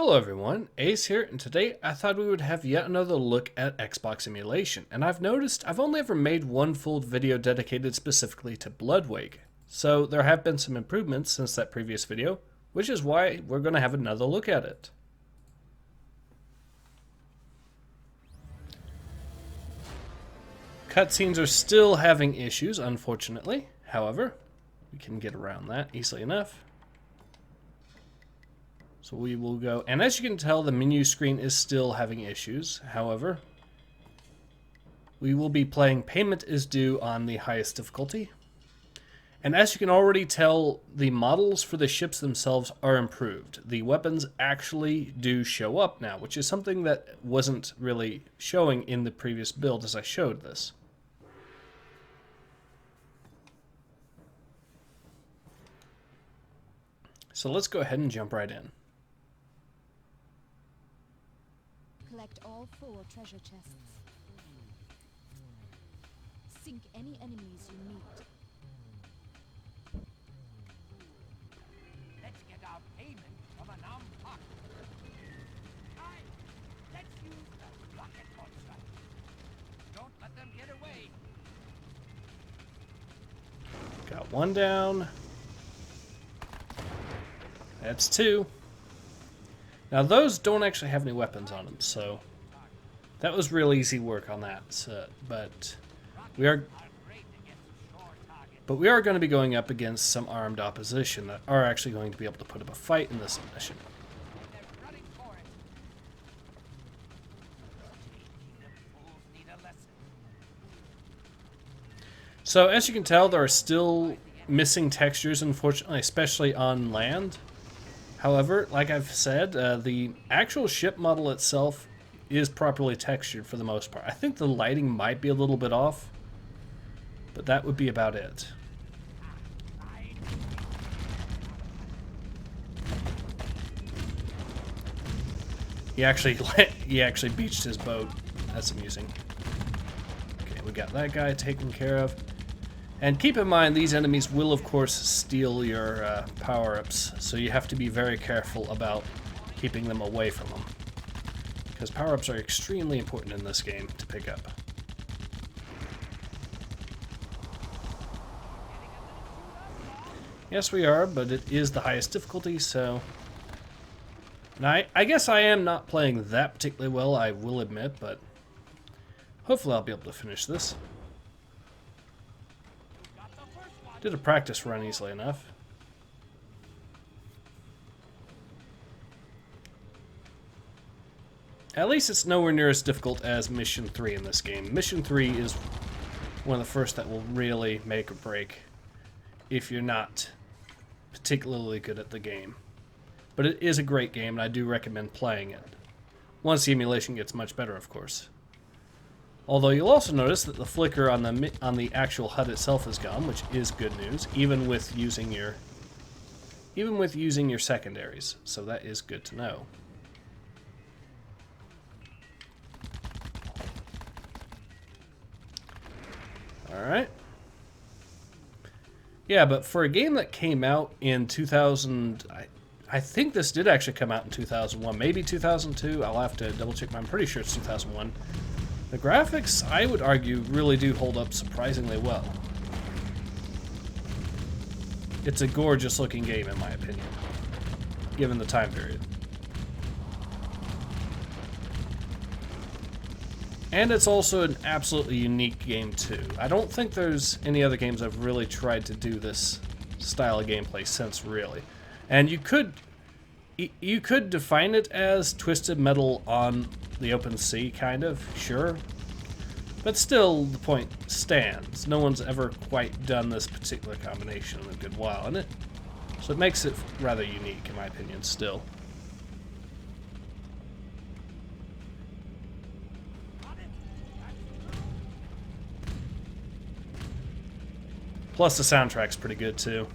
Hello everyone, Ace here, and today I thought we would have yet another look at Xbox emulation, and I've noticed I've only ever made one full video dedicated specifically to Bloodwake, so there have been some improvements since that previous video, which is why we're going to have another look at it. Cutscenes are still having issues, unfortunately. However, we can get around that easily enough. So we will go, and as you can tell, the menu screen is still having issues. However, we will be playing Payment is Due on the highest difficulty. And as you can already tell, the models for the ships themselves are improved. The weapons actually do show up now, which is something that wasn't really showing in the previous build as I showed this. So let's go ahead and jump right in. Collect all 4 treasure chests. Sink any enemies you meet. Let's get our payment from an armed pocket. Aye, let's use the rocket monster. Don't let them get away. Got one down. That's 2. Now those don't actually have any weapons on them, so that was real easy work on that. But we are going to be going up against some armed opposition that are actually going to be able to put up a fight in this mission. So as you can tell, there are still missing textures, unfortunately, especially on land. However, like I've said, the actual ship model itself is properly textured for the most part. I think the lighting might be a little bit off, but that would be about it. He actually beached his boat. That's amusing. Okay, we got that guy taken care of. And keep in mind, these enemies will, of course, steal your power-ups, so you have to be very careful about keeping them away from them. Because power-ups are extremely important in this game to pick up. Yes, we are, but it is the highest difficulty, so... And I guess I am not playing that particularly well, I will admit, but hopefully I'll be able to finish this. Did a practice run easily enough. At least it's nowhere near as difficult as Mission 3 in this game. Mission 3 is one of the first that will really make or break if you're not particularly good at the game. But it is a great game, and I do recommend playing it. Once the emulation gets much better, of course. Although you'll also notice that the flicker on the actual HUD itself is gone, which is good news, even with using your secondaries. So that is good to know. All right. Yeah, but for a game that came out in 2000, I think this did actually come out in 2001, maybe 2002. I'll have to double check, but I'm pretty sure it's 2001. The graphics, I would argue, really do hold up surprisingly well. It's a gorgeous looking game in my opinion, given the time period. And it's also an absolutely unique game too. I don't think there's any other games I've really tried to do this style of gameplay since, really. And you could define it as Twisted Metal on the open sea, kind of, sure. But still, the point stands. No one's ever quite done this particular combination in a good while, and so it makes it rather unique, in my opinion, still. Plus, the soundtrack's pretty good, too.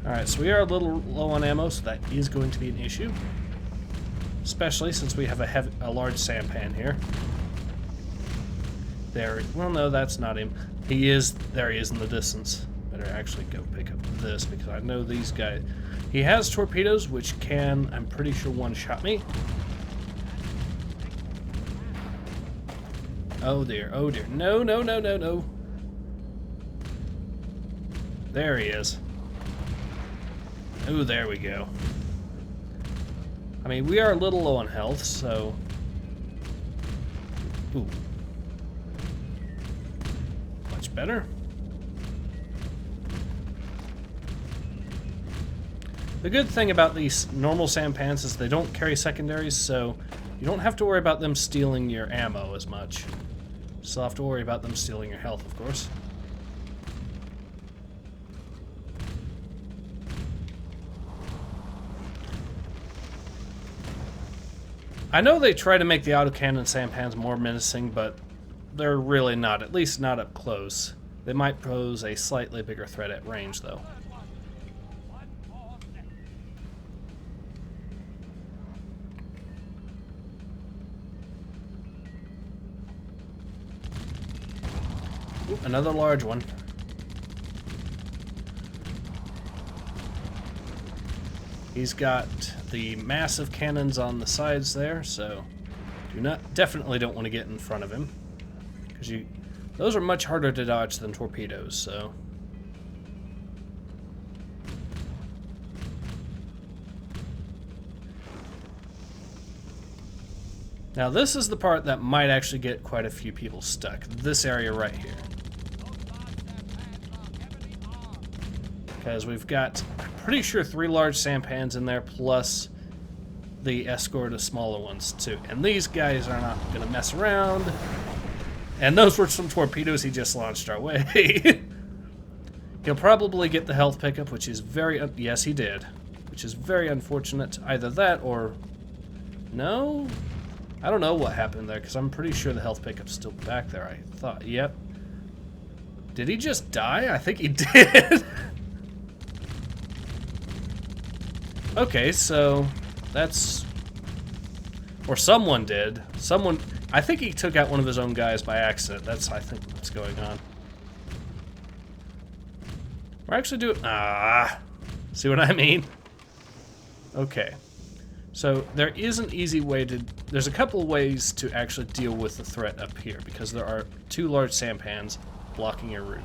Alright, so we are a little low on ammo, so that is going to be an issue. Especially since we have a large sampan here. There, well no, that's not him. He is, there he is in the distance. Better actually go pick up this because I know these guys. He has torpedoes, which can, I'm pretty sure, one-shot me. Oh dear, oh dear. No, no, no, no, no. There he is. Oh, there we go. I mean, we are a little low on health, so... Ooh. Much better. The good thing about these normal sampans is they don't carry secondaries, so you don't have to worry about them stealing your ammo as much. Still have to worry about them stealing your health, of course. I know they try to make the autocannon sampans more menacing, but they're really not, at least not up close. They might pose a slightly bigger threat at range, though. Ooh, another large one. He's got the massive cannons on the sides there, so definitely don't want to get in front of him, because those are much harder to dodge than torpedoes. So now this is the part that might actually get quite a few people stuck. This area right here, because we've got, pretty sure, 3 large sampans in there, plus the escort of smaller ones too. And these guys are not going to mess around. And those were some torpedoes he just launched our way. He'll probably get the health pickup, which is yes, he did. Which is very unfortunate. Either that or... No? I don't know what happened there, because I'm pretty sure the health pickup's still back there. I thought, yep. Did he just die? I think he did. Okay, so that's... Or someone did. Someone... I think he took out one of his own guys by accident. That's, I think, what's going on. We're actually doing... See what I mean? Okay. So there is an easy way to... There's a couple ways to actually deal with the threat up here, because there are 2 large sampans blocking your route.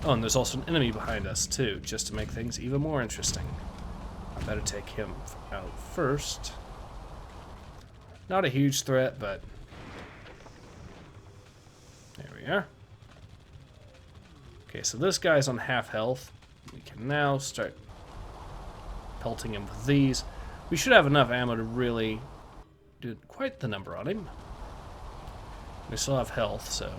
Oh, and there's also an enemy behind us, too, just to make things even more interesting. I better take him out first. Not a huge threat, but... There we are. Okay, so this guy's on half health. We can now start pelting him with these. We should have enough ammo to really do quite the number on him. We still have health, so...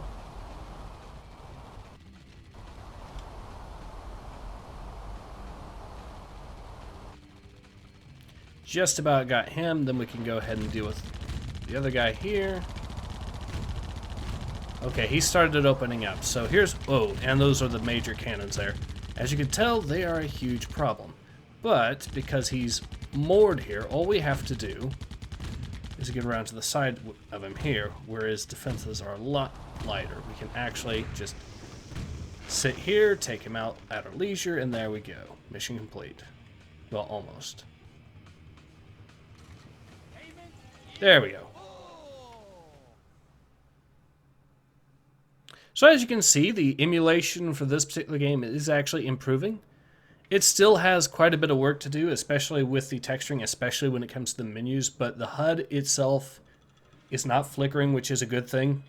Just about got him, then we can go ahead and deal with the other guy here. Okay, he started opening up, so here's... Oh, and those are the major cannons there. As you can tell, they are a huge problem. But, because he's moored here, all we have to do is get around to the side of him here, where his defenses are a lot lighter. We can actually just sit here, take him out at our leisure, and there we go. Mission complete. Well, almost. There we go. So as you can see, the emulation for this particular game is actually improving. It still has quite a bit of work to do, especially with the texturing, especially when it comes to the menus, but the HUD itself is not flickering, which is a good thing,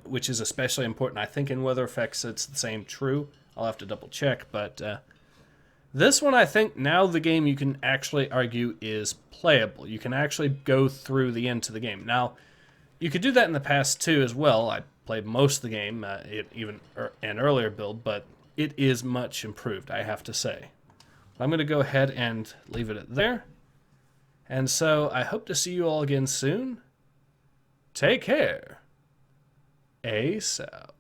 which is especially important. I think in Weather Effects it's the same true. I'll have to double check, but this one, I think now the game, you can actually argue, is playable. You can actually go through the end to the game. Now, you could do that in the past too as well. I played most of the game, even an earlier build, but it is much improved, I have to say. I'm going to go ahead and leave it at there. And so I hope to see you all again soon. Take care. Ace out.